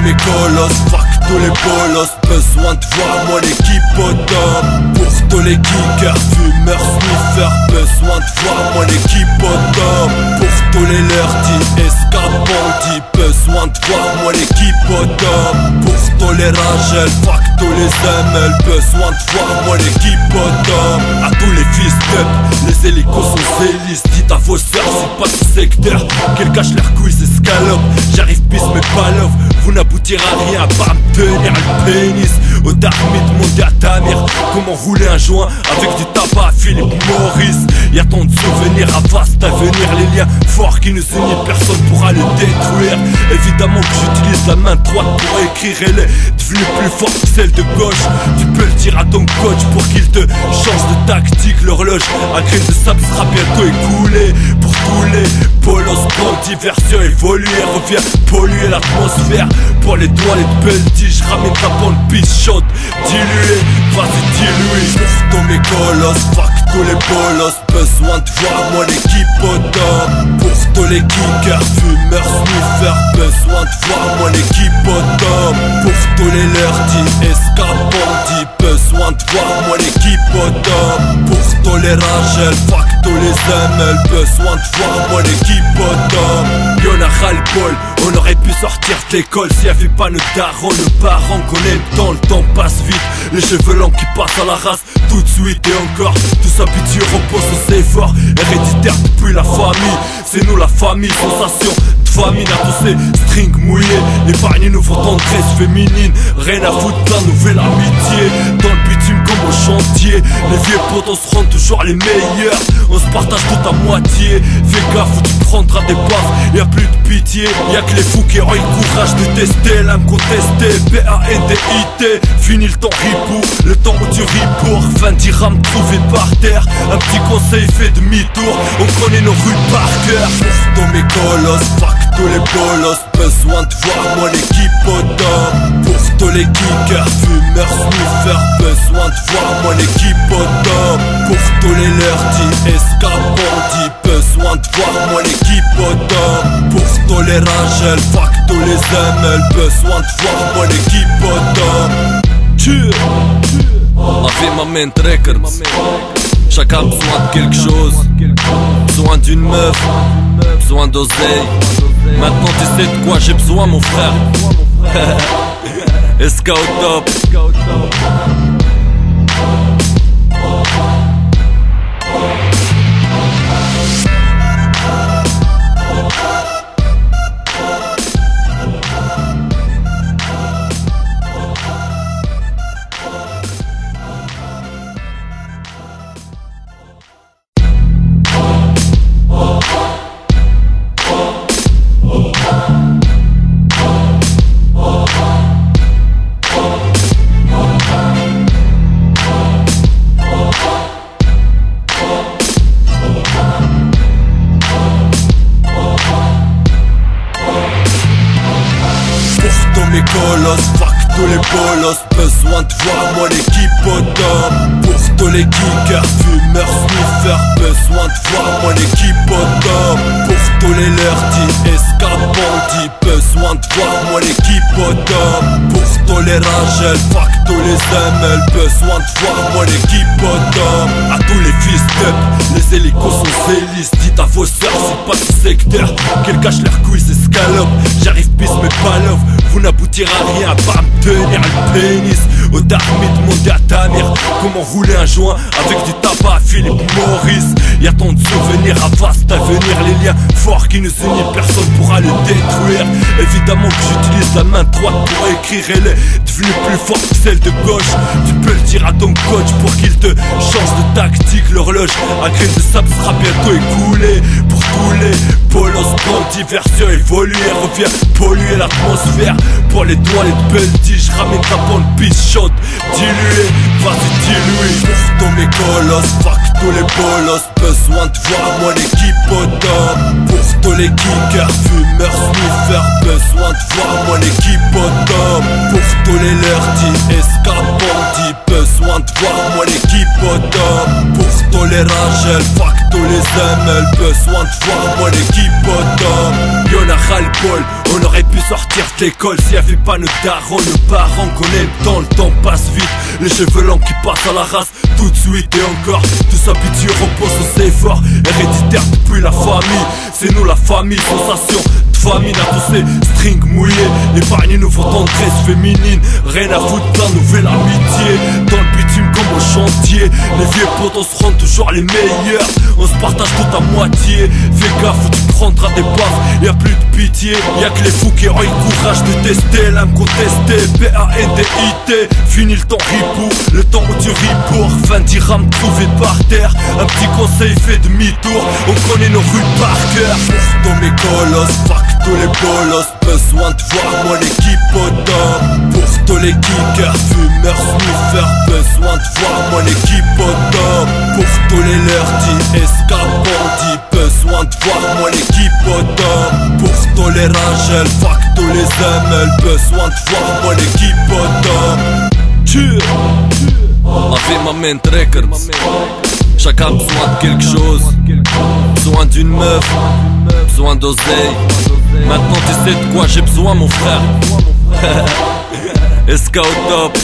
mes colosses, fuck tous les bolos. Besoin de voir moi l'équipe au top. Pour tous les kickers, fumeurs, sniffers. Besoin de voir moi l'équipe au top. Pour tous les lerdis, escapandis. Besoin de voir moi l'équipe au top. Pour tous les ragels, fuck tous les ML. Besoin de voir moi l'équipe au top. À tous les fils d'up, les hélicos sont zélistes. Dites à vos sœurs, c'est pas ce secteur qu'elles cachent leurs couilles, c'est scalope. J'arrive bis mais pas love. Vous n'aboutirez à rien à part me tenir le pénis. Au tarmi de monter à ta mère. Comment rouler un joint avec du tabac à Philippe Maurice. Y'a tant de souvenirs à vaste avenir. Les liens forts qui nous unissent, personne pourra les détruire. Évidemment que j'utilise la main droite pour écrire. Elle est devenue plus forte que celle de gauche. Tu peux le dire à ton coach pour qu'il te change de tactique. L'horloge à graines de sable sera bientôt écoulée. Pour tous les polos, grande diversion évoluer. Revient polluer l'atmosphère. Pour les doigts, les pelletis, je ramène ta bonne piste chaude. Diluée, vas-y dilue. Pour tous mes colosses, fuck tous les bolos. Besoin de voir moi l'équipe au top. Pour tous les kickers, fumeurs, sniffers. Besoin de voir moi l'équipe au top. Pour tous les lerdis, escapandis. Besoin de voir moi l'équipe au top. Pour tous les ragels, fuck tous les ML. Besoin de voir moi l'équipe au top. Y'en a ras-le-bol, on aurait pu sortir de l'école s'il y avait pas nos darons, nos parents qu'on aime tant, le temps passe vite. Les cheveux longs qui passent à la race tout de suite et encore. Tout s'habitue, repose aux efforts. Héréditaire depuis la famille, c'est nous la famille. Sensation de famine à tous ces strings mouillés. L'épargne nous faut tendresse féminine. Rien à foutre de la nouvelle amitié. Dans le bitume comme au chantier. Les vieux potes on se rend toujours les meilleurs. On se partage tout à moitié. Fais gaffe ou tu prendras des baffes. Y'a plus de pitié, y'a que les fous qui auront le courage de tester. L'âme contestée, P-A-N-D-I-T. Fini le temps ripou, le temps où tu ris pour 20 dirhams trouvés par terre. Un petit conseil fait demi-tour, on connaît nos rues par cœur. Pour tous mes colosses, fuck tous les bolos. Besoin de voir moi l'équipe au top. Pour tous les kickers, fumeurs, sniffers. Besoin de voir moi l'équipe au top. Pour tous les lerdis, escapandis. Besoin de voir moi l'équipe au top. Pour tous les ragels, fuck tous les ML. Besoin de voir moi l'équipe au top. Avimament Records. Chacun a besoin de quelque chose. Besoin d'une meuf, besoin d'oseille. Maintenant tu sais de quoi j'ai besoin mon frère. SK au top. Mes colosses, fuck tous les bolos. Besoin de voir moi l'équipe au top. Pour tous les kickers, fumeurs, sniffers. Besoin de voir moi l'équipe au top. Pour tous les lerdis, escapandis. Besoin de voir moi l'équipe au top. Pour tous les ragels, fuck tous les ML. Besoin de voir moi l'équipe au top. À tous les fils d'up, les hélicos sont zélistes. Dites à vos sœurs, c'est pas ce secteur qu'elles cachent leurs couilles, c'est scalope. J'arrive bis mais pas love. Vous n'aboutirez à rien à part me tenir le pénis. Au tarmi de monter à ta mère. Comment rouler un joint avec du tabac à Philippe Maurice. Y'a tant de souvenirs à vaste avenir. Les liens forts qui nous unissent, personne pourra les détruire. Évidemment que j'utilise la main droite pour écrire. Elle est devenue plus forte que celle de gauche. Tu peux le dire à ton coach pour qu'il te change de tactique. L'horloge à graines de sable sera bientôt écoulée. Pour tous les polos, grande diversion évoluer. Revient polluer l'atmosphère. Pour les doigts, les pelletis, je ramène ta bonne piste chaude. Diluée, vas-y dilue. Pour tous mes colosses, fuck tous les bolos. Besoin de voir moi l'équipe au top. Pour tous les kickers, fumeurs, sniffers. Besoin de voir moi l'équipe au top. Pour tous les lerdis, escapandis. Besoin de voir moi l'équipe au top. Pour tous les ragels, fuck tous tous les ML, besoin de voir moi l'équipe au top. Y'en a ras-le-bol, on aurait pu sortir de l'école s'il y avait pas nos darons, nos parents qu'on aime tant, le temps passe vite. Les cheveux longs qui passent à la race, tout de suite et encore. Tous habitués repose aux efforts, héréditaire depuis la famille. C'est nous la famille, sensation de famine à tous ces strings mouillés. Épargnez-nous vos tendresses féminines, rien à foutre de la nouvelle amitié. Dans le bitume comme au chantier, les vieux potes on se rend toujours les meilleurs. On se partage tout à moitié, fais gaffe ou tu prendras des baffes. Y'a plus de pitié, y'a que les fous qui auront le courage de tester, l'âme contestée, P-A-N-D-I-T. Fini le temps ripou, le temps où tu ris pour 20 dirhams trouvés par terre. Un petit conseil fait demi-tour, on connaît nos rues par cœur. Pour tous mes colosses, fuck tous les bolos, besoin de voir moi l'équipe au top. Pour tous les kickers, fumeurs, sniffers, besoin de voir moi l'équipe au top. Pour tous les lurtis, escapandis, besoin de voir moi l'équipe au top. Pour tous les Rangel, fuck tous les ML, besoin de voir moi l'équipe au top. Avec ma main records, chacun a besoin de quelque chose, besoin d'une meuf, besoin d'oseille. Maintenant tu sais de quoi j'ai besoin mon frère. SK au top.